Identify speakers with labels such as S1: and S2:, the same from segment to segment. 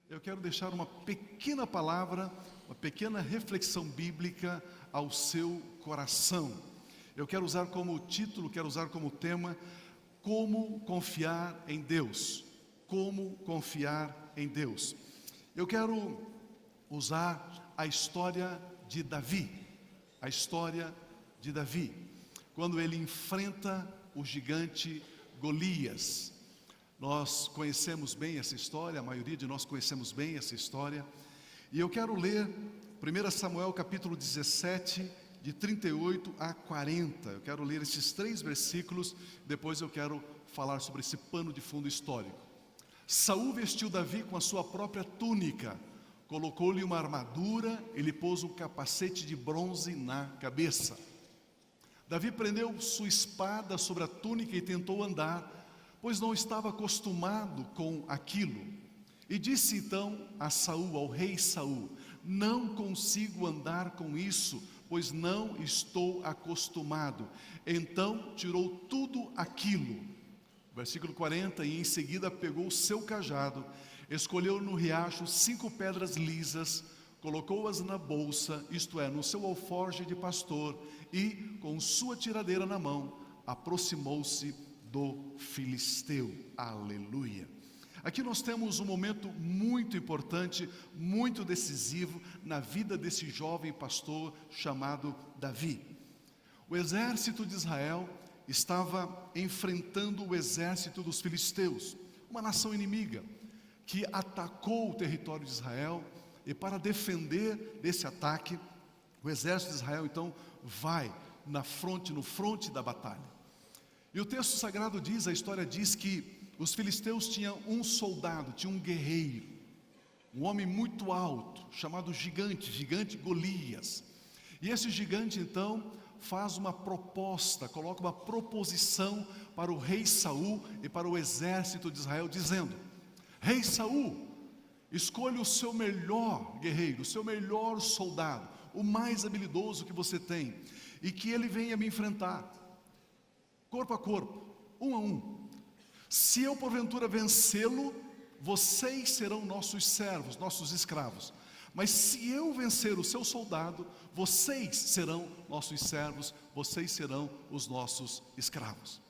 S1: Eu quero deixar uma pequena palavra, uma pequena reflexão bíblica ao seu coração. Eu quero usar como título, quero usar como tema, como confiar em Deus. Como confiar em Deus. Eu quero usar a história de Davi. A história de Davi. Quando ele enfrenta o gigante Golias. Nós conhecemos bem essa história, a maioria de nós conhecemos bem essa história. E eu quero ler 1 Samuel capítulo 17, de 38 a 40. Eu quero ler esses 3 versículos, depois eu quero falar sobre esse pano de fundo histórico. Saul vestiu Davi com a sua própria túnica, colocou-lhe uma armadura e lhe pôs um capacete de bronze na cabeça. Davi prendeu sua espada sobre a túnica e tentou andar, pois não estava acostumado com aquilo. E disse então a Saul, ao rei Saul: não consigo andar com isso, pois não estou acostumado. Então tirou tudo aquilo. Versículo 40, e em seguida pegou o seu cajado, escolheu no riacho 5 pedras lisas, colocou-as na bolsa, isto é, no seu alforje de pastor, e com sua tiradeira na mão, aproximou-se do filisteu. Aleluia. Aqui nós temos um momento muito importante, muito decisivo na vida desse jovem pastor chamado Davi. O exército de Israel estava enfrentando o exército dos filisteus, uma nação inimiga que atacou o território de Israel, e para defender desse ataque, o exército de Israel então vai no fronte da batalha. E o texto sagrado diz, a história diz que os filisteus tinham um soldado, tinha um guerreiro, um homem muito alto, chamado gigante Golias. E esse gigante então faz uma proposta, coloca uma proposição para o rei Saul e para o exército de Israel, dizendo: rei Saul, escolha o seu melhor guerreiro, o seu melhor soldado, o mais habilidoso que você tem, e que ele venha me enfrentar, corpo a corpo, um a um. Se eu porventura vencê-lo, vocês serão nossos servos, nossos escravos. Mas se eu vencer o seu soldado, vocês serão nossos servos, vocês serão os nossos escravos.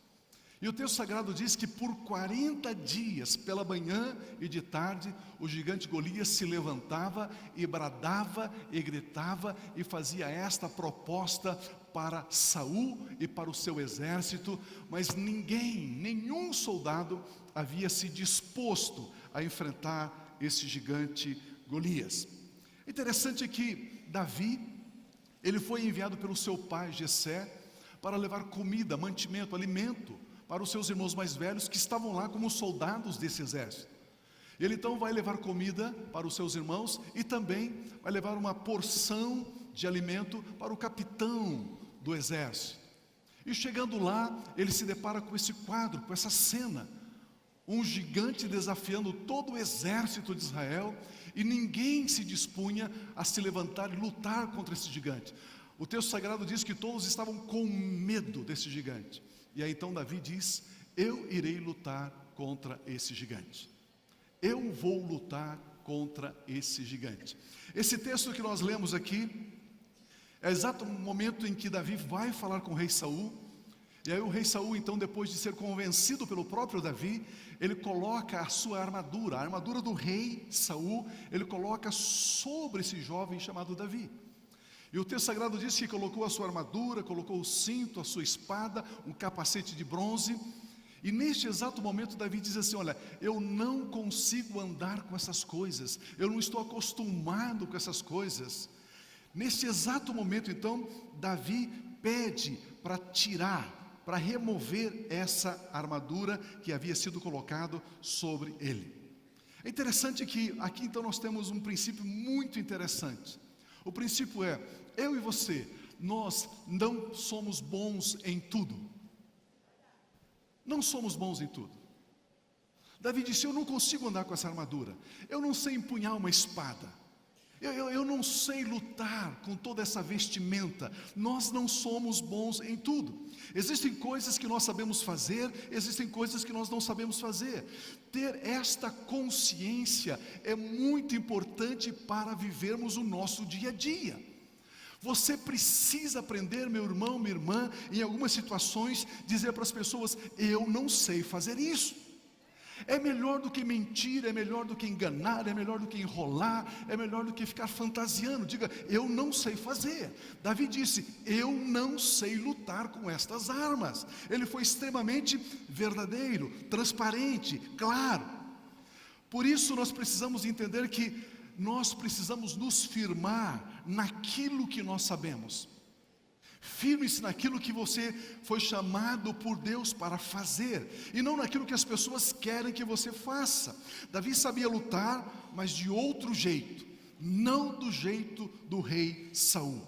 S1: E o texto sagrado diz que por 40 dias, pela manhã e de tarde, o gigante Golias se levantava e bradava e gritava e fazia esta proposta para Saul e para o seu exército, mas nenhum soldado havia se disposto a enfrentar esse gigante Golias. Interessante que Davi, ele foi enviado pelo seu pai Jessé para levar comida, mantimento, alimento para os seus irmãos mais velhos que estavam lá como soldados desse exército. Ele então vai levar comida para os seus irmãos e também vai levar uma porção de alimento para o capitão do exército. E chegando lá, ele se depara com esse quadro, com essa cena, um gigante desafiando todo o exército de Israel, e ninguém se dispunha a se levantar e lutar contra esse gigante. O texto sagrado diz que todos estavam com medo desse gigante. E aí então Davi diz: eu irei lutar contra esse gigante. Eu vou lutar contra esse gigante. Esse texto que nós lemos aqui é exato o momento em que Davi vai falar com o rei Saul. E aí o rei Saul então, depois de ser convencido pelo próprio Davi, ele coloca a sua armadura, a armadura do rei Saul, ele coloca sobre esse jovem chamado Davi. E o texto sagrado diz que colocou a sua armadura, colocou o cinto, a sua espada, um capacete de bronze. E neste exato momento Davi diz assim: olha, eu não consigo andar com essas coisas, eu não estou acostumado com essas coisas. Neste exato momento então, Davi pede para tirar, para remover essa armadura que havia sido colocado sobre ele. É interessante que aqui então nós temos um princípio muito interessante. O princípio é: eu e você, nós não somos bons em tudo. Não somos bons em tudo. Davi disse: eu não consigo andar com essa armadura, eu não sei empunhar uma espada, Eu não sei lutar com toda essa vestimenta. Nós não somos bons em tudo. Existem coisas que nós sabemos fazer, existem coisas que nós não sabemos fazer. Ter esta consciência é muito importante para vivermos o nosso dia a dia. Você precisa aprender, meu irmão, minha irmã, em algumas situações, dizer para as pessoas: eu não sei fazer isso. É melhor do que mentir, é melhor do que enganar, é melhor do que enrolar, é melhor do que ficar fantasiando. Diga: eu não sei fazer. Davi disse: eu não sei lutar com estas armas. Ele foi extremamente verdadeiro, transparente, claro. Por isso nós precisamos entender que nós precisamos nos firmar naquilo que nós sabemos. Firme-se naquilo que você foi chamado por Deus para fazer, e não naquilo que as pessoas querem que você faça. Davi sabia lutar, mas de outro jeito, não do jeito do rei Saul.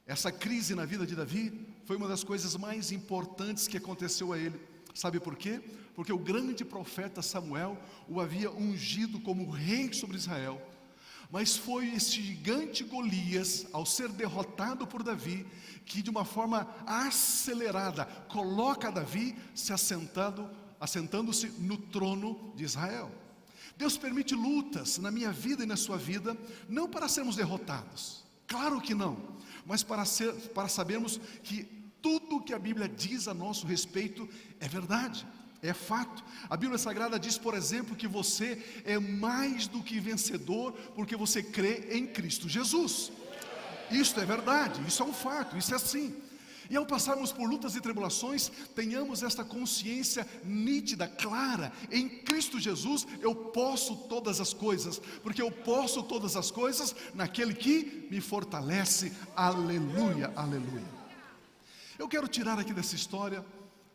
S1: Essa crise na vida de Davi foi uma das coisas mais importantes que aconteceu a ele. Sabe por quê? Porque o grande profeta Samuel o havia ungido como rei sobre Israel. Mas foi esse gigante Golias, ao ser derrotado por Davi, que de uma forma acelerada coloca Davi se assentando-se no trono de Israel. Deus permite lutas na minha vida e na sua vida, não para sermos derrotados, claro que não, mas para sabermos que tudo que a Bíblia diz a nosso respeito é verdade. É fato. A Bíblia Sagrada diz, por exemplo, que você é mais do que vencedor porque você crê em Cristo Jesus. Isso é verdade, isso é um fato, isso é assim. E ao passarmos por lutas e tribulações, tenhamos esta consciência nítida, clara: em Cristo Jesus eu posso todas as coisas, porque eu posso todas as coisas naquele que me fortalece. Aleluia, aleluia. Eu quero tirar aqui dessa história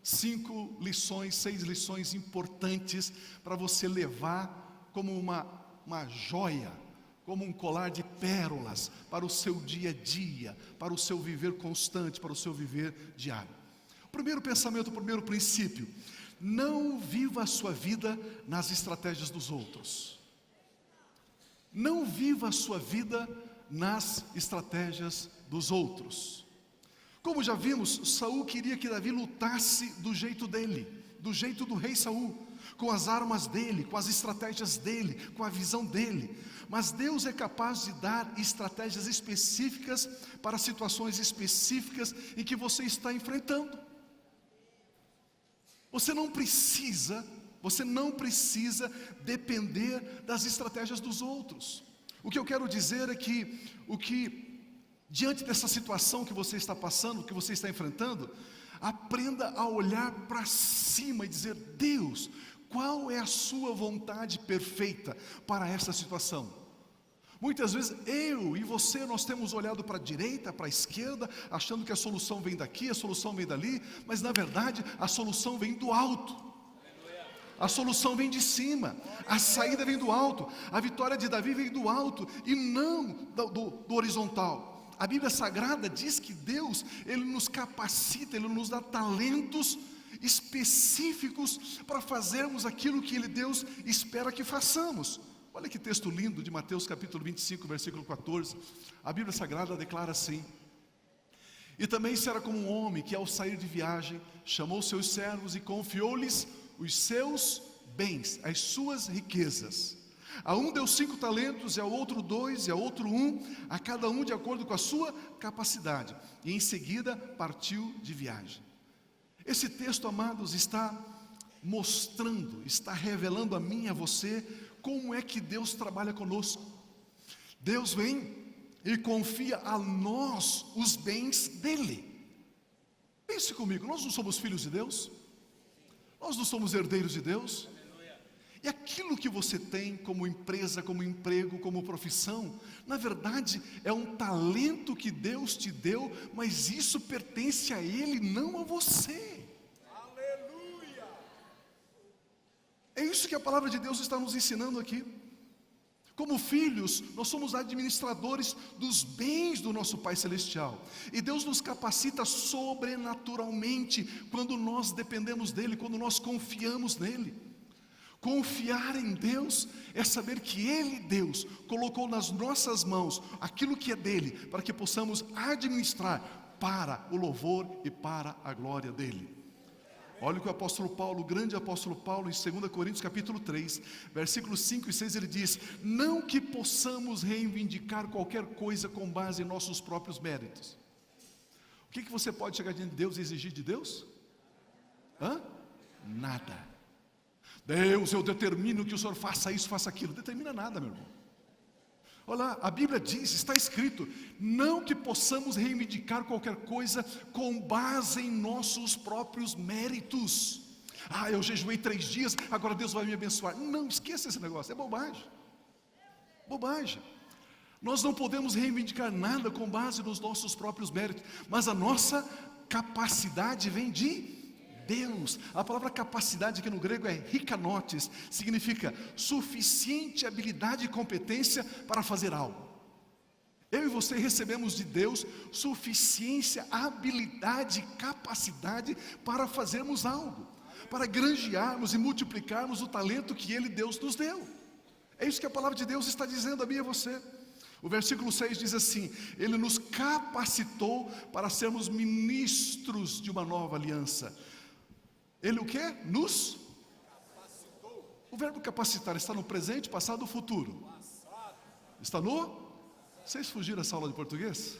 S1: 6 lições importantes para você levar como uma joia, como um colar de pérolas para o seu dia a dia, para o seu viver constante, para o seu viver diário. O primeiro pensamento, o primeiro princípio: não viva a sua vida nas estratégias dos outros. Não viva a sua vida nas estratégias dos outros. Como já vimos, Saul queria que Davi lutasse do jeito dele, do jeito do rei Saul, com as armas dele, com as estratégias dele, com a visão dele. Mas Deus é capaz de dar estratégias específicas para situações específicas em que você está enfrentando. Você não precisa depender das estratégias dos outros. O que eu quero dizer é que diante dessa situação que você está passando, que você está enfrentando, aprenda a olhar para cima e dizer: Deus, qual é a sua vontade perfeita para essa situação? Muitas vezes eu e você, nós temos olhado para a direita, para a esquerda, achando que a solução vem daqui, a solução vem dali, mas na verdade a solução vem do alto. A solução vem de cima, a saída vem do alto, a vitória de Davi vem do alto e não do horizontal. A Bíblia Sagrada diz que Deus, Ele nos capacita, Ele nos dá talentos específicos para fazermos aquilo que Deus espera que façamos. Olha que texto lindo de Mateus capítulo 25, versículo 14. A Bíblia Sagrada declara assim: e também será como um homem que ao sair de viagem, chamou seus servos e confiou-lhes os seus bens, as suas riquezas. A um deu 5 talentos, e a outro 2, e a outro 1, a cada um de acordo com a sua capacidade. E em seguida partiu de viagem. Esse texto, amados, está mostrando, está revelando a mim e a você como é que Deus trabalha conosco. Deus vem e confia a nós os bens dele. Pense comigo, nós não somos filhos de Deus? Nós não somos herdeiros de Deus? E aquilo que você tem como empresa, como emprego, como profissão, na verdade é um talento que Deus te deu, mas isso pertence a Ele, não a você. Aleluia! É isso que a palavra de Deus está nos ensinando aqui. Como filhos, nós somos administradores dos bens do nosso Pai Celestial. E Deus nos capacita sobrenaturalmente quando nós dependemos dEle, quando nós confiamos nele. Confiar em Deus é saber que Ele, Deus, colocou nas nossas mãos aquilo que é dele, para que possamos administrar para o louvor e para a glória dele. Olha o que o apóstolo Paulo, o grande apóstolo Paulo, em 2 Coríntios capítulo 3, versículos 5 e 6, ele diz: não que possamos reivindicar qualquer coisa com base em nossos próprios méritos. O que você pode chegar diante de Deus e exigir de Deus? Nada. Deus, eu determino que o Senhor faça isso, faça aquilo. Determina nada, meu irmão. Olha, a Bíblia diz, está escrito: não que possamos reivindicar qualquer coisa com base em nossos próprios méritos. Eu jejuei 3 dias, agora Deus vai me abençoar. Não, esqueça esse negócio, é bobagem. Bobagem. Nós não podemos reivindicar nada com base nos nossos próprios méritos, mas a nossa capacidade vem de Deus. A palavra capacidade aqui no grego é rikanotes, significa suficiente habilidade e competência para fazer algo. Eu e você recebemos de Deus suficiência, habilidade e capacidade para fazermos algo, para granjearmos e multiplicarmos o talento que Ele, Deus, nos deu. É isso que a palavra de Deus está dizendo a mim e a você. O versículo 6 diz assim: Ele nos capacitou para sermos ministros de uma nova aliança. Ele o quê? Nos capacitou. O verbo capacitar está no presente, passado ou futuro? Está no? Vocês fugiram essa aula de português?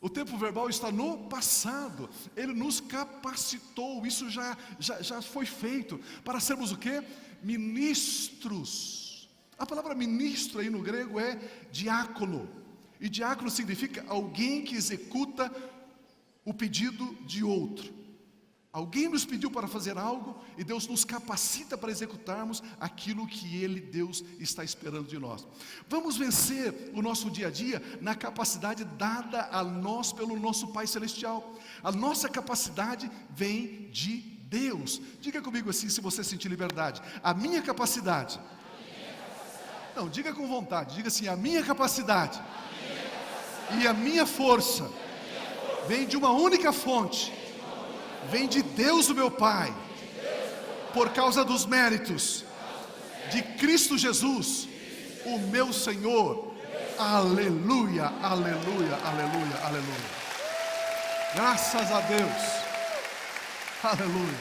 S1: O tempo verbal está no passado. Ele nos capacitou. Isso já foi feito para sermos o quê? Ministros. A palavra ministro aí no grego é diácono. E diácono significa alguém que executa o pedido de outro. Alguém nos pediu para fazer algo e Deus nos capacita para executarmos aquilo que Ele, Deus, está esperando de nós. Vamos vencer o nosso dia a dia na capacidade dada a nós pelo nosso Pai Celestial. A nossa capacidade vem de Deus. Diga comigo assim, se você sentir liberdade: a minha capacidade. Não, diga com vontade, diga assim: a minha capacidade e a minha força vem de uma única fonte. Vem de Deus, o meu Pai, por causa dos méritos de Cristo Jesus, o meu Senhor. Aleluia, aleluia, aleluia, aleluia. Graças a Deus. Aleluia.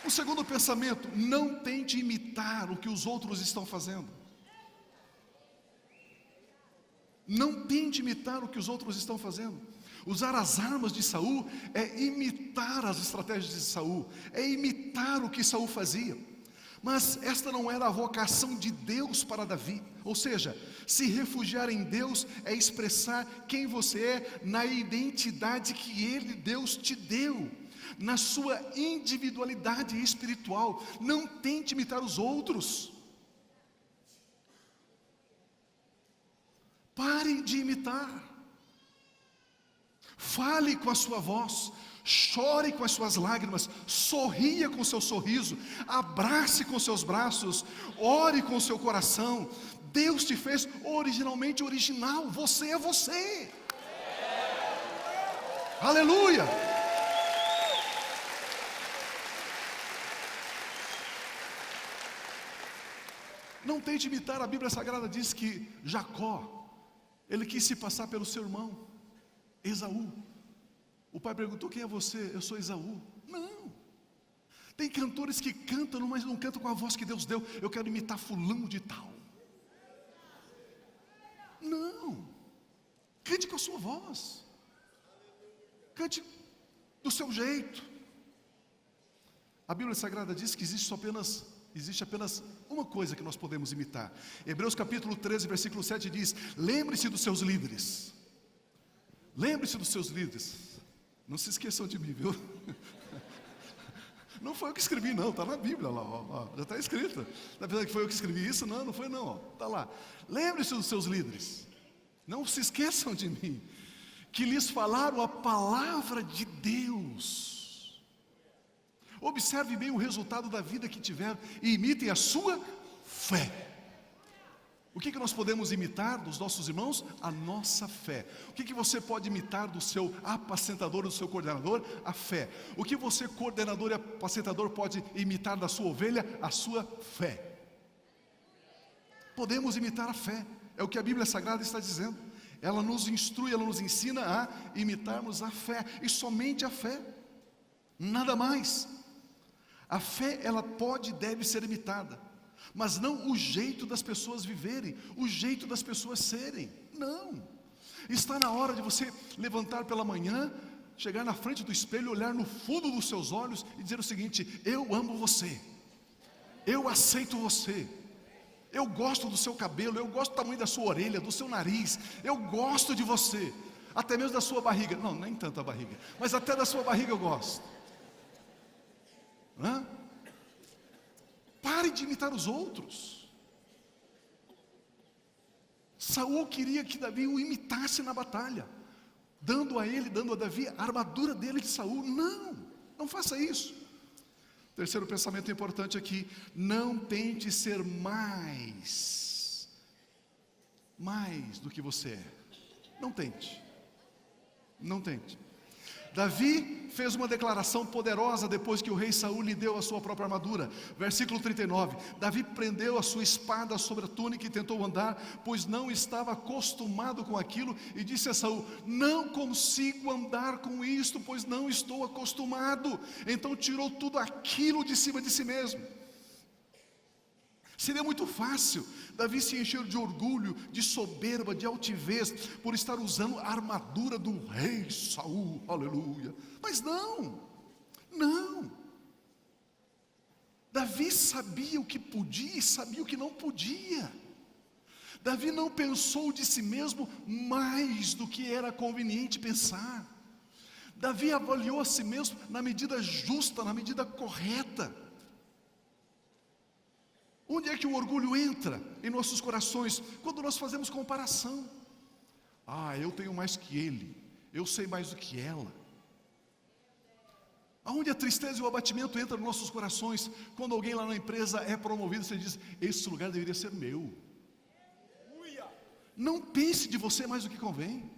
S1: O segundo pensamento: não tente imitar o que os outros estão fazendo. Não tente imitar o que os outros estão fazendo. Usar as armas de Saul é imitar as estratégias de Saul, é imitar o que Saul fazia. Mas esta não era a vocação de Deus para Davi. Ou seja, se refugiar em Deus é expressar quem você é na identidade que Ele, Deus, te deu, na sua individualidade espiritual. Não tente imitar os outros. Pare de imitar. Fale com a sua voz, chore com as suas lágrimas, sorria com o seu sorriso, abrace com seus braços, ore com o seu coração. Deus te fez originalmente original, você é você. Aleluia! Não tente imitar. A Bíblia Sagrada diz que Jacó, ele quis se passar pelo seu irmão Esaú. O pai perguntou: quem é você? Eu sou Esaú. Não. Tem cantores que cantam, mas não cantam com a voz que Deus deu. Eu quero imitar fulano de tal. Não. Cante com a sua voz. Cante do seu jeito. A Bíblia Sagrada diz que existe apenas uma coisa que nós podemos imitar. Hebreus capítulo 13, versículo 7 diz: lembre-se dos seus líderes. Lembre-se dos seus líderes. Não se esqueçam de mim, viu? Não foi eu que escrevi, não. Está na Bíblia lá, ó, já está escrito. Está pensando que foi eu que escrevi isso? Não, não foi não. Está lá. Lembre-se dos seus líderes. Não se esqueçam de mim, que lhes falaram a palavra de Deus. Observe bem o resultado da vida que tiveram e imitem a sua fé. O que nós podemos imitar dos nossos irmãos? A nossa fé. O que você pode imitar do seu apacentador, do seu coordenador? A fé. O que você, coordenador e apacentador, pode imitar da sua ovelha? A sua fé. Podemos imitar a fé. É o que a Bíblia Sagrada está dizendo. Ela nos instrui, ela nos ensina a imitarmos a fé. E somente a fé. Nada mais. A fé, ela pode e deve ser imitada. Mas não o jeito das pessoas viverem, o jeito das pessoas serem. Não. Está na hora de você levantar pela manhã, chegar na frente do espelho, olhar no fundo dos seus olhos e dizer o seguinte: eu amo você, eu aceito você, eu gosto do seu cabelo, eu gosto do tamanho da sua orelha, do seu nariz, eu gosto de você, até mesmo da sua barriga. Não, nem tanto a barriga, mas até da sua barriga eu gosto. Hã? Pare de imitar os outros. Saul queria que Davi o imitasse na batalha, dando a Davi a armadura dele de Saul. Não faça isso. Terceiro pensamento importante aqui: não tente ser mais do que você é. Não tente. Davi fez uma declaração poderosa depois que o rei Saul lhe deu a sua própria armadura. Versículo 39, Davi prendeu a sua espada sobre a túnica e tentou andar, pois não estava acostumado com aquilo, e disse a Saul: não consigo andar com isto, pois não estou acostumado. Então tirou tudo aquilo de cima de si mesmo. Seria muito fácil Davi se encher de orgulho, de soberba, de altivez, por estar usando a armadura do rei Saul, aleluia. Mas não. Davi sabia o que podia e sabia o que não podia. Davi não pensou de si mesmo mais do que era conveniente pensar. Davi avaliou a si mesmo na medida justa, na medida correta. Onde é que o orgulho entra em nossos corações? Quando nós fazemos comparação. Eu tenho mais que ele, eu sei mais do que ela. Aonde a tristeza e o abatimento entram nos nossos corações? Quando alguém lá na empresa é promovido, você diz: esse lugar deveria ser meu. Não pense de você mais do que convém.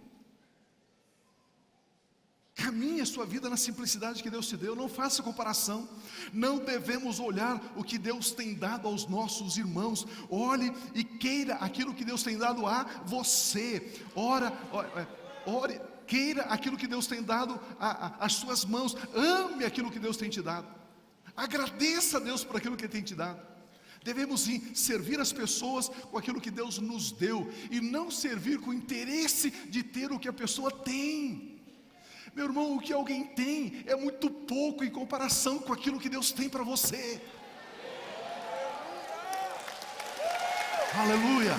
S1: Caminhe a sua vida na simplicidade que Deus te deu. Não faça comparação. Não devemos olhar o que Deus tem dado aos nossos irmãos. Olhe e queira aquilo que Deus tem dado a você. Ore, queira aquilo que Deus tem dado às suas mãos. Ame aquilo que Deus tem te dado. Agradeça a Deus por aquilo que Ele tem te dado. Devemos sim servir as pessoas com aquilo que Deus nos deu, e não servir com o interesse de ter o que a pessoa tem. Meu irmão, o que alguém tem é muito pouco em comparação com aquilo que Deus tem para você. Aleluia.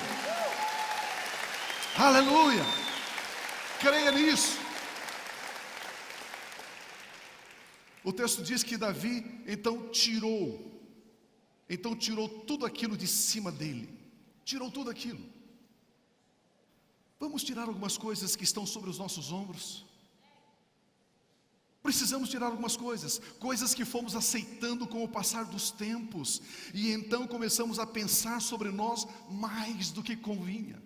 S1: Aleluia. Creia nisso. O texto diz que Davi então tirou tudo aquilo de cima dele. Tirou tudo aquilo. Vamos tirar algumas coisas que estão sobre os nossos ombros. Precisamos tirar algumas coisas que fomos aceitando com o passar dos tempos, e então começamos a pensar sobre nós mais do que convinha.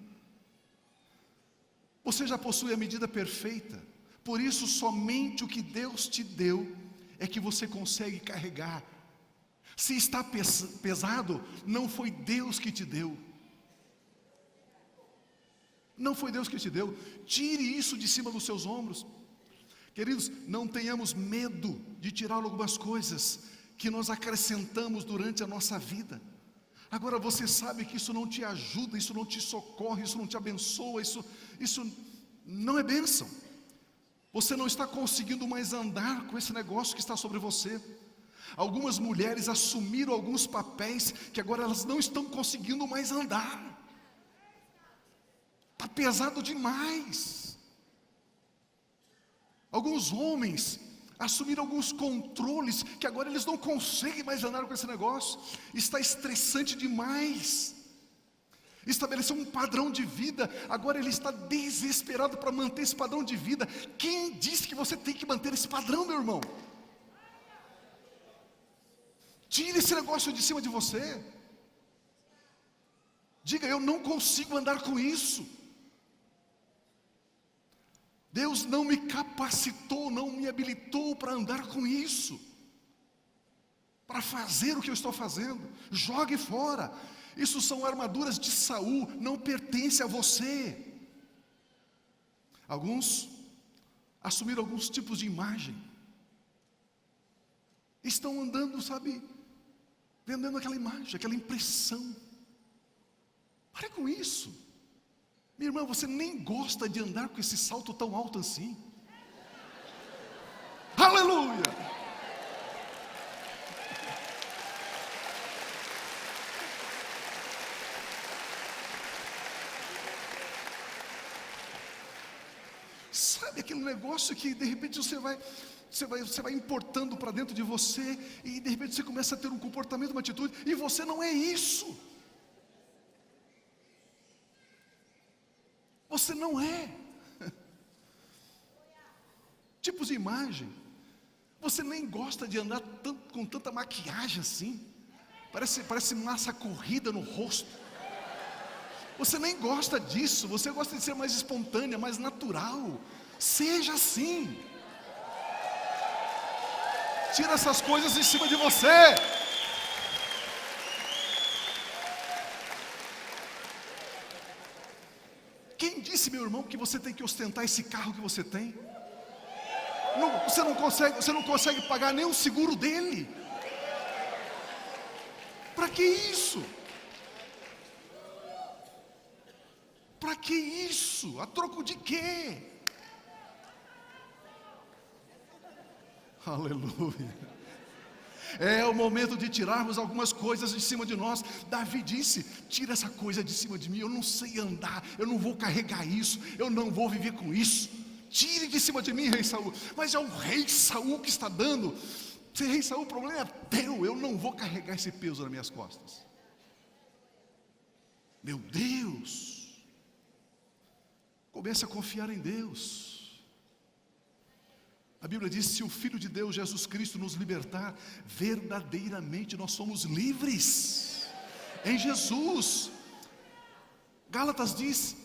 S1: Você já possui a medida perfeita, por isso somente o que Deus te deu é que você consegue carregar. Se está pesado, não foi Deus que te deu. Não foi Deus que te deu. Tire isso de cima dos seus ombros. Queridos, não tenhamos medo de tirar algumas coisas que nós acrescentamos durante a nossa vida. Agora você sabe que isso não te ajuda, isso não te socorre, isso não te abençoa, isso não é bênção. Você não está conseguindo mais andar com esse negócio que está sobre você. Algumas mulheres assumiram alguns papéis que agora elas não estão conseguindo mais andar. Está pesado demais. Alguns homens assumiram alguns controles que agora eles não conseguem mais andar com esse negócio. Está estressante demais. Estabeleceu um padrão de vida, agora ele está desesperado para manter esse padrão de vida. Quem disse que você tem que manter esse padrão, meu irmão? Tire esse negócio de cima de você. Diga: eu não consigo andar com isso. Deus não me capacitou, não me habilitou para andar com isso, para fazer o que eu estou fazendo. Jogue fora. Isso são armaduras de Saul, não pertence a você. Alguns assumiram alguns tipos de imagem, estão andando, sabe, vendendo aquela imagem, aquela impressão. Pare com isso. Minha irmã, você nem gosta de andar com esse salto tão alto assim. Aleluia! Sabe aquele negócio que de repente você vai importando para dentro de você, e de repente você começa a ter um comportamento, uma atitude, e você não é isso. Você não é. Tipos de imagem. Você nem gosta de andar com tanta maquiagem assim. Parece massa corrida no rosto. Você nem gosta disso. Você gosta de ser mais espontânea, mais natural. Seja assim. Tira essas coisas em cima de você. Quem disse, meu irmão, que você tem que ostentar esse carro que você tem? Você não consegue pagar nem o seguro dele. Para que isso? Para que isso? A troco de quê? Aleluia. É o momento de tirarmos algumas coisas de cima de nós. Davi disse: tira essa coisa de cima de mim. Eu não sei andar, eu não vou carregar isso, eu não vou viver com isso. Tire de cima de mim, rei Saul. Mas é o rei Saul que está dando. Se rei Saul, o problema é teu. Eu não vou carregar esse peso nas minhas costas. Meu Deus. Comece a confiar em Deus. A Bíblia diz: se o Filho de Deus, Jesus Cristo, nos libertar, verdadeiramente nós somos livres em Jesus. Gálatas diz: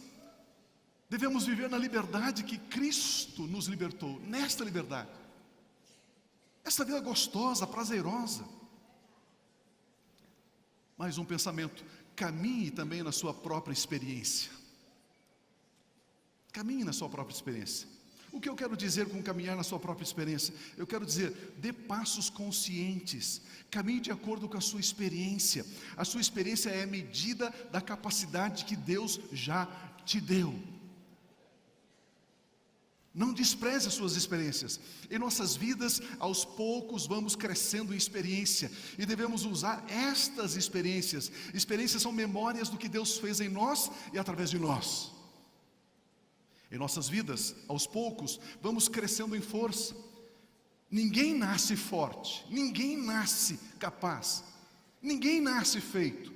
S1: devemos viver na liberdade que Cristo nos libertou. Nesta liberdade, esta vida gostosa, prazerosa. Mais um pensamento: caminhe também na sua própria experiência. Caminhe na sua própria experiência. O que eu quero dizer com caminhar na sua própria experiência? Eu quero dizer: dê passos conscientes, caminhe de acordo com a sua experiência. A sua experiência é a medida da capacidade que Deus já te deu. Não despreze as suas experiências. Em nossas vidas, aos poucos vamos crescendo em experiência, e devemos usar estas experiências. Experiências são memórias do que Deus fez em nós e através de nós. Em nossas vidas, aos poucos, vamos crescendo em força. Ninguém nasce forte, ninguém nasce capaz, ninguém nasce feito.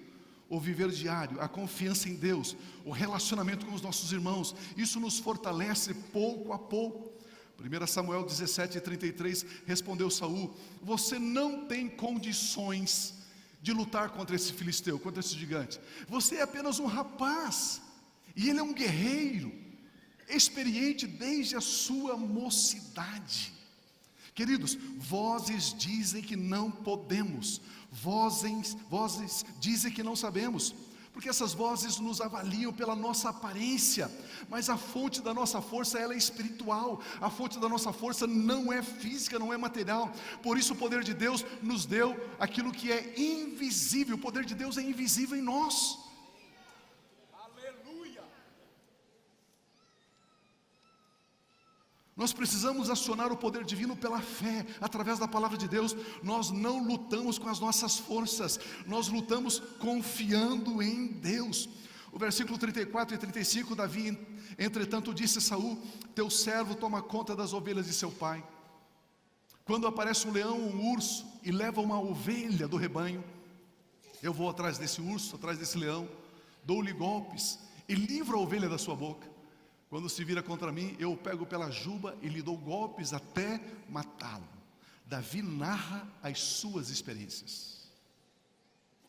S1: O viver diário, a confiança em Deus, o relacionamento com os nossos irmãos, isso nos fortalece pouco a pouco. 1 Samuel 17:33, respondeu Saul: você não tem condições de lutar contra esse filisteu, contra esse gigante. Você é apenas um rapaz, e ele é um guerreiro, experiente desde a sua mocidade. Queridos, vozes dizem que não podemos, vozes dizem que não sabemos, porque essas vozes nos avaliam pela nossa aparência, mas a fonte da nossa força, ela é espiritual. A fonte da nossa força não é física, não é material. Por isso o poder de Deus nos deu aquilo que é invisível. O poder de Deus é invisível em nós. Nós precisamos acionar o poder divino pela fé, através da palavra de Deus. Nós não lutamos com as nossas forças, nós lutamos confiando em Deus. O versículo 34 e 35, Davi, entretanto, disse a Saul: teu servo toma conta das ovelhas de seu pai. Quando aparece um leão ou um urso e leva uma ovelha do rebanho, eu vou atrás desse urso, atrás desse leão, dou-lhe golpes e livro a ovelha da sua boca. Quando se vira contra mim, eu o pego pela juba e lhe dou golpes até matá-lo. Davi narra as suas experiências.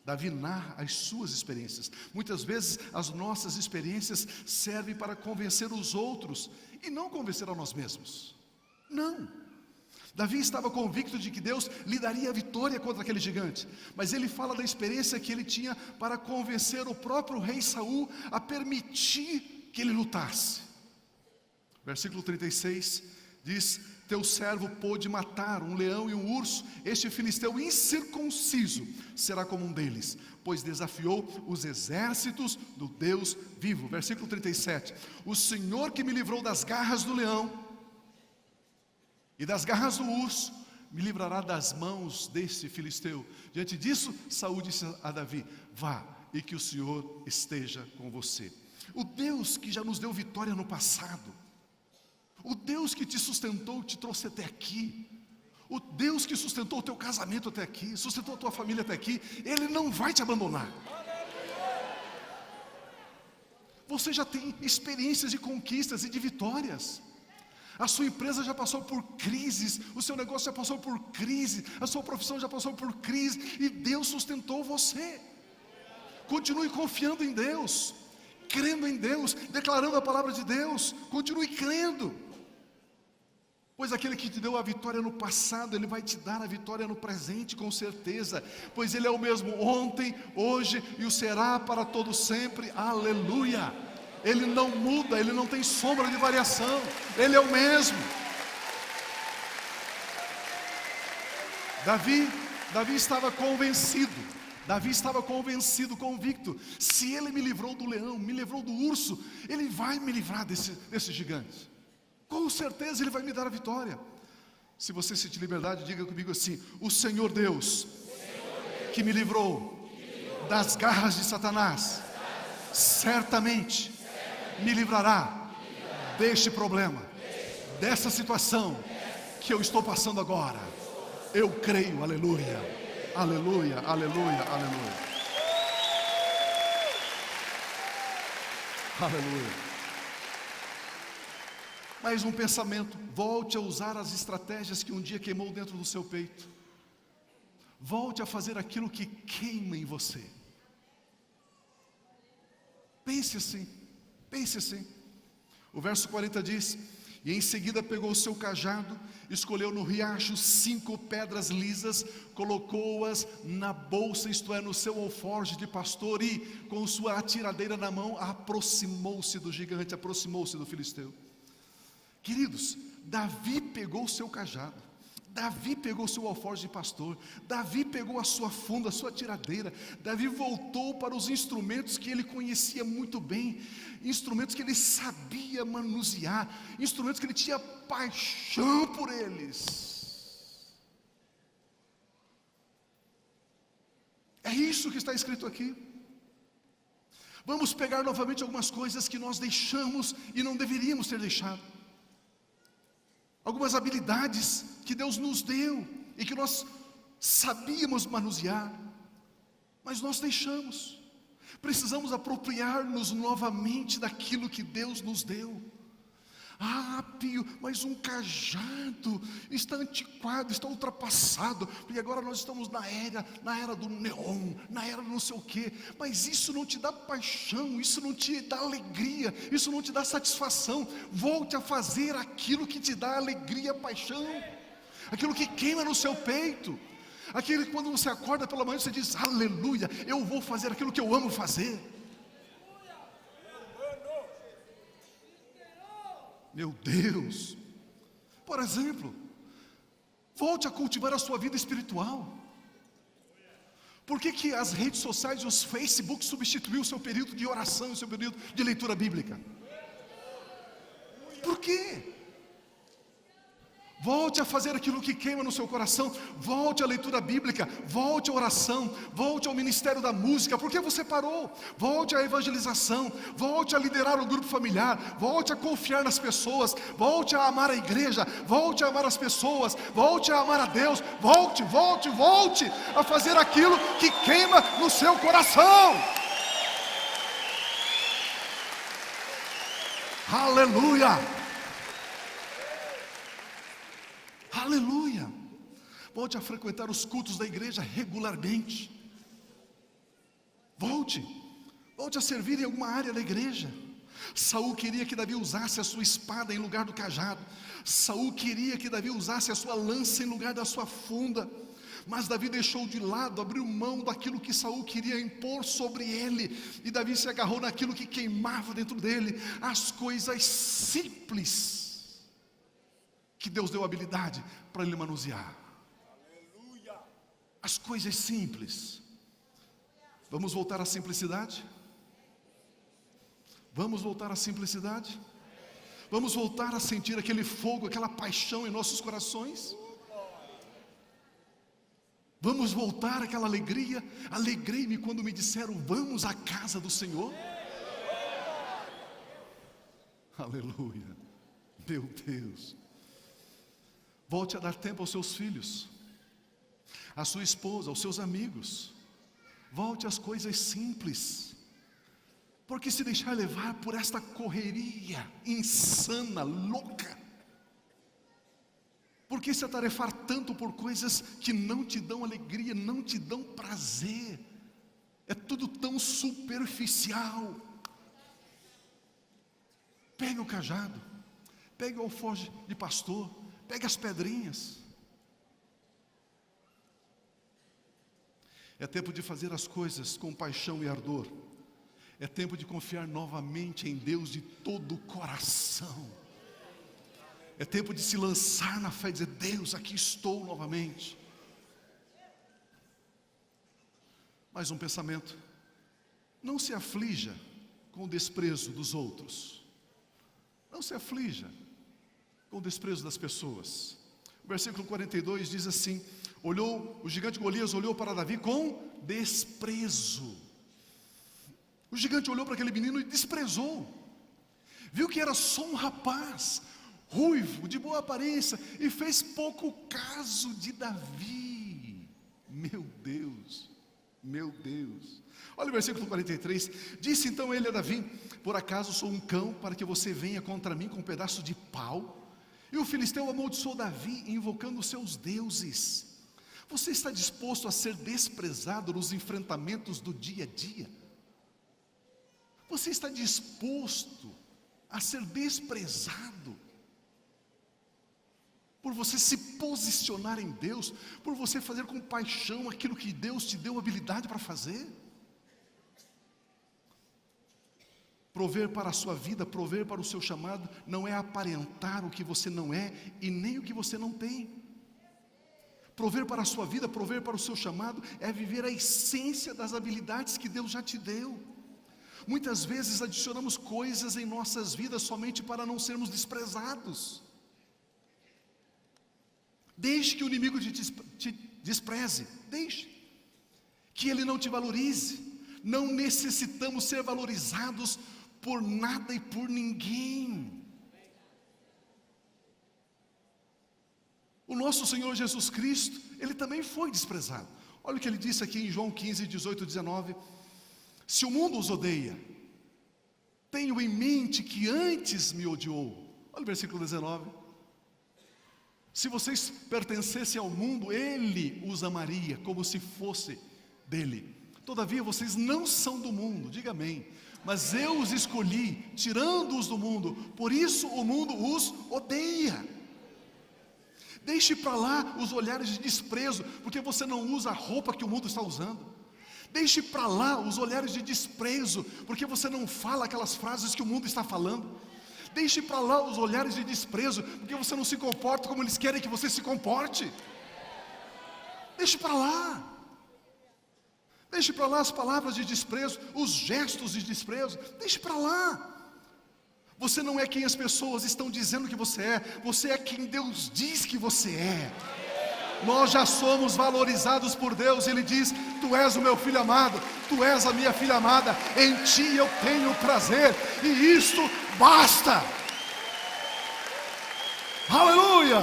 S1: Davi narra as suas experiências. Muitas vezes as nossas experiências servem para convencer os outros e não convencer a nós mesmos. Não. Davi estava convicto de que Deus lhe daria a vitória contra aquele gigante, mas ele fala da experiência que ele tinha para convencer o próprio rei Saul a permitir que ele lutasse. Versículo 36 diz: teu servo pôde matar um leão e um urso, este filisteu incircunciso será como um deles, pois desafiou os exércitos do Deus vivo. Versículo 37, o Senhor que me livrou das garras do leão e das garras do urso, me livrará das mãos desse filisteu. Diante disso, Saul disse a Davi: vá, e que o Senhor esteja com você. O Deus que já nos deu vitória no passado, o Deus que te sustentou, te trouxe até aqui, o Deus que sustentou o teu casamento até aqui, sustentou a tua família até aqui, Ele não vai te abandonar. Você já tem experiências de conquistas e de vitórias. A sua empresa já passou por crises, o seu negócio já passou por crise, a sua profissão já passou por crise, e Deus sustentou você. Continue confiando em Deus, crendo em Deus, declarando a palavra de Deus. Continue crendo, pois aquele que te deu a vitória no passado, Ele vai te dar a vitória no presente com certeza, pois Ele é o mesmo ontem, hoje e o será para todo sempre. Aleluia! Ele não muda, Ele não tem sombra de variação, Ele é o mesmo. Davi estava convencido, convicto: se Ele me livrou do leão, me livrou do urso, Ele vai me livrar desse gigante. Com certeza Ele vai me dar a vitória. Se você sentir liberdade, diga comigo assim: o Senhor Deus, que me livrou das garras de Satanás, certamente me livrará deste problema, dessa situação que eu estou passando agora. Eu creio, aleluia, aleluia, aleluia, aleluia, aleluia. Mais um pensamento: volte a usar as estratégias que um dia queimou dentro do seu peito. Volte a fazer aquilo que queima em você. Pense assim. O verso 40 diz: e em seguida pegou o seu cajado, escolheu no riacho 5 pedras lisas, colocou-as na bolsa, isto é, no seu alforje de pastor, e com sua atiradeira na mão, aproximou-se do gigante, aproximou-se do filisteu. Queridos, Davi pegou o seu cajado, Davi pegou o seu alforje de pastor, Davi pegou a sua funda, a sua tiradeira, Davi voltou para os instrumentos que ele conhecia muito bem, instrumentos que ele sabia manusear, instrumentos que ele tinha paixão por eles. É isso que está escrito aqui. Vamos pegar novamente algumas coisas que nós deixamos e não deveríamos ter deixado. Algumas habilidades que Deus nos deu e que nós sabíamos manusear, mas nós deixamos. Precisamos apropriar-nos novamente daquilo que Deus nos deu. Ah, Pio, mas um cajado está antiquado, está ultrapassado, porque agora nós estamos na era do neon, na era do não sei o quê. Mas isso não te dá paixão, isso não te dá alegria, isso não te dá satisfação. Volte a fazer aquilo que te dá alegria, paixão, aquilo que queima no seu peito, aquele que quando você acorda pela manhã você diz: aleluia, eu vou fazer aquilo que eu amo fazer. Meu Deus! Por exemplo, volte a cultivar a sua vida espiritual. Por que as redes sociais e os Facebook substituiu o seu período de oração, o seu período de leitura bíblica? Por quê? Volte a fazer aquilo que queima no seu coração. Volte à leitura bíblica, volte à oração, volte ao ministério da música. Por que você parou? Volte à evangelização, volte a liderar o grupo familiar, volte a confiar nas pessoas, volte a amar a igreja, volte a amar as pessoas, volte a amar a Deus. Volte a fazer aquilo que queima no seu coração. Aleluia! Aleluia! Volte a frequentar os cultos da igreja regularmente. Volte a servir em alguma área da igreja. Saul queria que Davi usasse a sua espada em lugar do cajado. Saul queria que Davi usasse a sua lança em lugar da sua funda. Mas Davi deixou de lado, abriu mão daquilo que Saul queria impor sobre ele, e Davi se agarrou naquilo que queimava dentro dele, as coisas simples que Deus deu habilidade para ele manusear. Aleluia. As coisas simples. Vamos voltar à simplicidade? Vamos voltar à simplicidade? Vamos voltar a sentir aquele fogo, aquela paixão em nossos corações? Vamos voltar àquela alegria? Alegrei-me quando me disseram, vamos à casa do Senhor. Aleluia, meu Deus. Volte a dar tempo aos seus filhos, à sua esposa, aos seus amigos. Volte às coisas simples. Porque se deixar levar por esta correria insana, louca, porque se atarefar tanto por coisas que não te dão alegria, não te dão prazer, é tudo tão superficial. Pegue o cajado, pegue o alforje de pastor, pegue as pedrinhas. É tempo de fazer as coisas com paixão e ardor. É tempo de confiar novamente em Deus de todo o coração. É tempo de se lançar na fé e dizer, Deus, aqui estou novamente. Mais um pensamento. Não se aflija com o desprezo dos outros. Não se aflija com o desprezo das pessoas. O versículo 42 diz assim, o gigante Golias olhou para Davi com desprezo. O gigante olhou para aquele menino e desprezou. Viu que era só um rapaz, ruivo, de boa aparência, e fez pouco caso de Davi. Meu Deus, meu Deus. Olha o versículo 43. Disse então ele a Davi, por acaso sou um cão para que você venha contra mim com um pedaço de pau? E o filisteu amaldiçoou Davi, invocando os seus deuses. Você está disposto a ser desprezado nos enfrentamentos do dia a dia? Você está disposto a ser desprezado por você se posicionar em Deus, por você fazer com paixão aquilo que Deus te deu habilidade para fazer? Prover para a sua vida, prover para o seu chamado, não é aparentar o que você não é e nem o que você não tem. Prover para a sua vida, prover para o seu chamado, é viver a essência das habilidades que Deus já te deu. Muitas vezes adicionamos coisas em nossas vidas somente para não sermos desprezados. Deixe que o inimigo te despreze, deixe que ele não te valorize. Não necessitamos ser valorizados por nada e por ninguém. O nosso Senhor Jesus Cristo, ele também foi desprezado. Olha o que ele disse aqui em João 15, 18, 19. Se o mundo os odeia, tenho em mente que antes me odiou. Olha o versículo 19. Se vocês pertencessem ao mundo, ele os amaria como se fosse dele. Todavia vocês não são do mundo, diga amém. Mas eu os escolhi, tirando-os do mundo, por isso o mundo os odeia. Deixe para lá os olhares de desprezo, porque você não usa a roupa que o mundo está usando. Deixe para lá os olhares de desprezo, porque você não fala aquelas frases que o mundo está falando. Deixe para lá os olhares de desprezo, porque você não se comporta como eles querem que você se comporte. Deixe para lá. Deixe para lá as palavras de desprezo, os gestos de desprezo. Deixe para lá. Você não é quem as pessoas estão dizendo que você é quem Deus diz que você é. Nós já somos valorizados por Deus. Ele diz, tu és o meu filho amado, tu és a minha filha amada, em ti eu tenho prazer, e isto basta. Aleluia!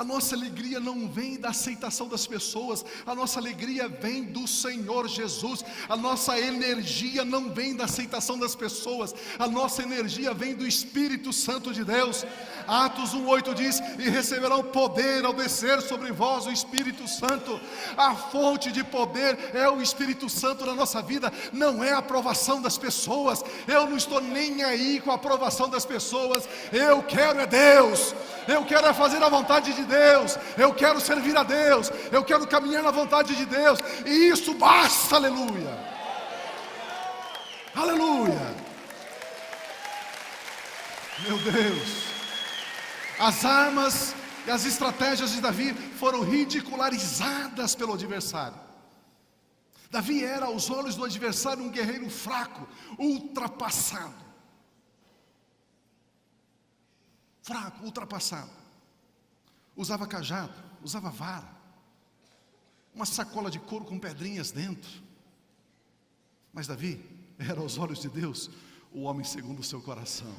S1: A nossa alegria não vem da aceitação das pessoas, a nossa alegria vem do Senhor Jesus. A nossa energia não vem da aceitação das pessoas, a nossa energia vem do Espírito Santo de Deus. Atos 1:8 diz: e receberão poder ao descer sobre vós o Espírito Santo. A fonte de poder é o Espírito Santo na nossa vida, não é a aprovação das pessoas. Eu não estou nem aí com a aprovação das pessoas, eu quero é Deus, eu quero é fazer a vontade de Deus, eu quero servir a Deus, eu quero caminhar na vontade de Deus, e isso basta. Aleluia, aleluia. Meu Deus, as armas e as estratégias de Davi foram ridicularizadas pelo adversário. Davi era aos olhos do adversário um guerreiro fraco, ultrapassado. Fraco, ultrapassado. Usava cajado, usava vara, uma sacola de couro com pedrinhas dentro. Mas Davi era aos olhos de Deus o homem segundo o seu coração.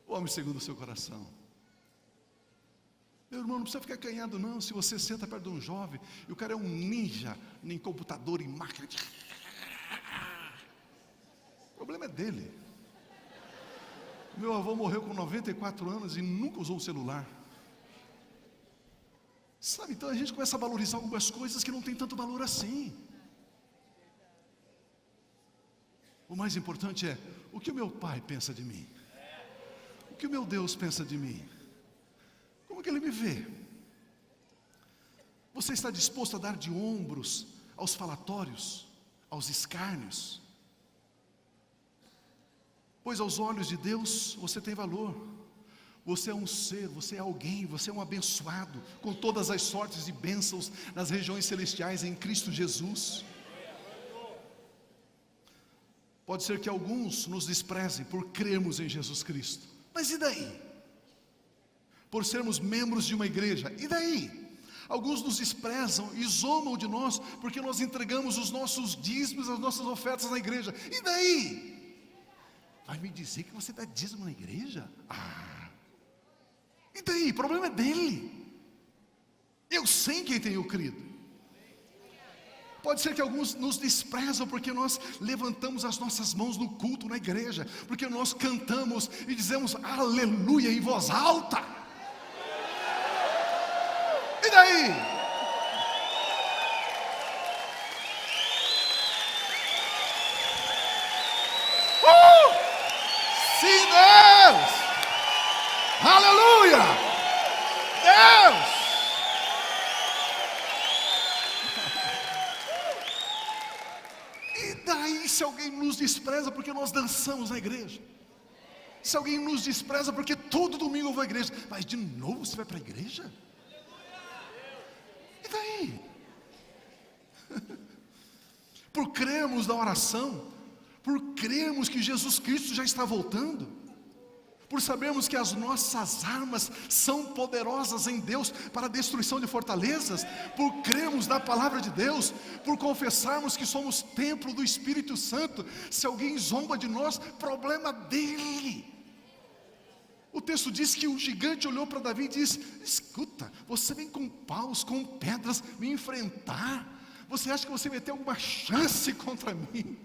S1: O homem segundo o seu coração. Meu irmão, não precisa ficar acanhado não. Se você senta perto de um jovem e o cara é um ninja em computador, em máquina, o problema é dele. Meu avô morreu com 94 anos e nunca usou um celular. Sabe, então a gente começa a valorizar algumas coisas que não tem tanto valor assim. O mais importante é: o que o meu pai pensa de mim? O que o meu Deus pensa de mim? Como que Ele me vê? Você está disposto a dar de ombros aos falatórios, aos escárnios? Pois aos olhos de Deus você tem valor. Você é um ser, você é alguém, você é um abençoado, com todas as sortes e bênçãos nas regiões celestiais em Cristo Jesus. Pode ser que alguns nos desprezem por crermos em Jesus Cristo, mas e daí? Por sermos membros de uma igreja, e daí? Alguns nos desprezam e zombam de nós porque nós entregamos os nossos dízimos, as nossas ofertas na igreja, e daí? Vai me dizer que você dá dízimo na igreja? E daí? O problema é dele. Eu sei em quem tenho crido. Pode ser que alguns nos desprezam porque nós levantamos as nossas mãos no culto na igreja, porque nós cantamos e dizemos aleluia em voz alta. E daí? Sim, Deus! Aleluia! Deus! E daí se alguém nos despreza porque nós dançamos na igreja? Se alguém nos despreza porque todo domingo eu vou à igreja, mas de novo você vai para a igreja? E daí? Por crermos na oração, por crermos que Jesus Cristo já está voltando, por sabermos que as nossas armas são poderosas em Deus para a destruição de fortalezas, por crermos na palavra de Deus, por confessarmos que somos templo do Espírito Santo. Se alguém zomba de nós, problema dele. O texto diz que o gigante olhou para Davi e disse: escuta, você vem com paus, com pedras me enfrentar? Você acha que você vai ter alguma chance contra mim?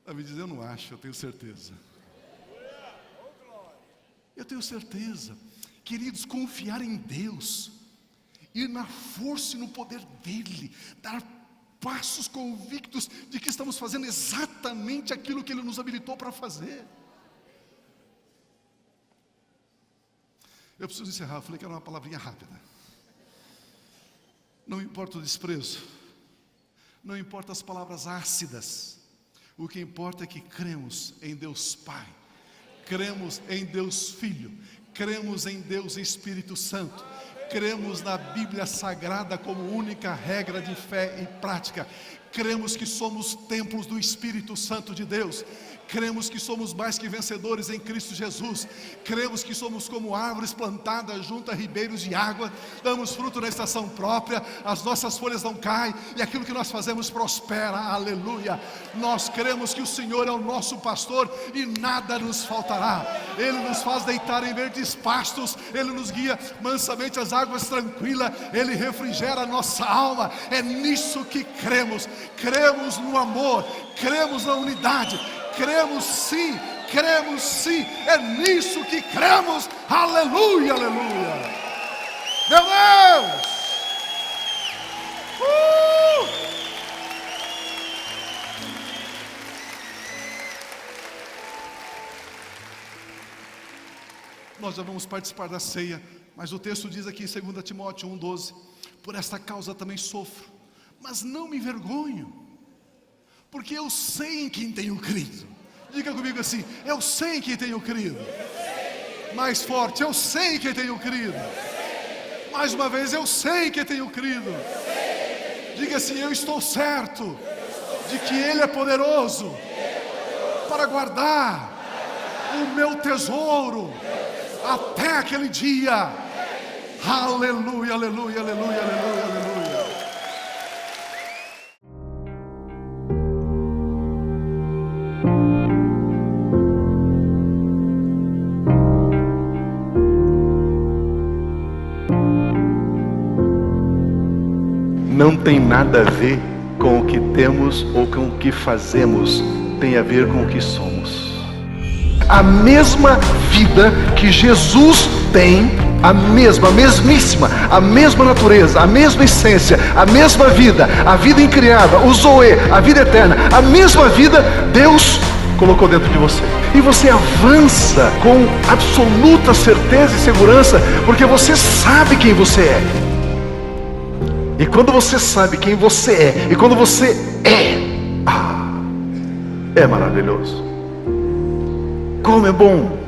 S1: Davi diz: eu não acho, eu tenho certeza. Eu tenho certeza. Queridos, confiar em Deus, ir na força e no poder dEle, dar passos convictos de que estamos fazendo exatamente aquilo que Ele nos habilitou para fazer. Eu preciso encerrar, eu falei que era uma palavrinha rápida. Não importa o desprezo, não importa as palavras ácidas, o que importa é que cremos em Deus Pai, cremos em Deus Filho, cremos em Deus Espírito Santo, cremos na Bíblia Sagrada como única regra de fé e prática, Cremos que somos templos do Espírito Santo de Deus. Cremos que somos mais que vencedores em Cristo Jesus. Cremos que somos como árvores plantadas junto a ribeiros de água. Damos fruto na estação própria. As nossas folhas não caem. E aquilo que nós fazemos prospera. Aleluia. Nós cremos que o Senhor é o nosso pastor e nada nos faltará. Ele nos faz deitar em verdes pastos. Ele nos guia mansamente às águas tranquilas. Ele refrigera a nossa alma. É nisso que cremos. Cremos no amor. Cremos na unidade. Cremos sim, é nisso que cremos, aleluia, aleluia, meu Deus, Nós já vamos participar da ceia, mas o texto diz aqui em 2 Timóteo 1,12, por esta causa também sofro, mas não me envergonho, porque eu sei em quem tenho crido. Diga comigo assim: eu sei em quem tenho crido. Mais forte: eu sei em quem tenho crido. Mais uma vez: eu sei em quem tenho crido. Diga assim: eu estou certo de que Ele é poderoso para guardar o meu tesouro até aquele dia. Aleluia, aleluia, aleluia, aleluia, aleluia.
S2: Não tem nada a ver com o que temos ou com o que fazemos, tem a ver com o que somos. A mesma vida que Jesus tem, a mesmíssima, a mesma natureza, a mesma essência, a mesma vida, a vida incriada, o Zoe, a vida eterna, a mesma vida Deus colocou dentro de você. E você avança com absoluta certeza e segurança, porque você sabe quem você é. E quando você sabe quem você é, e quando você é maravilhoso. Como é bom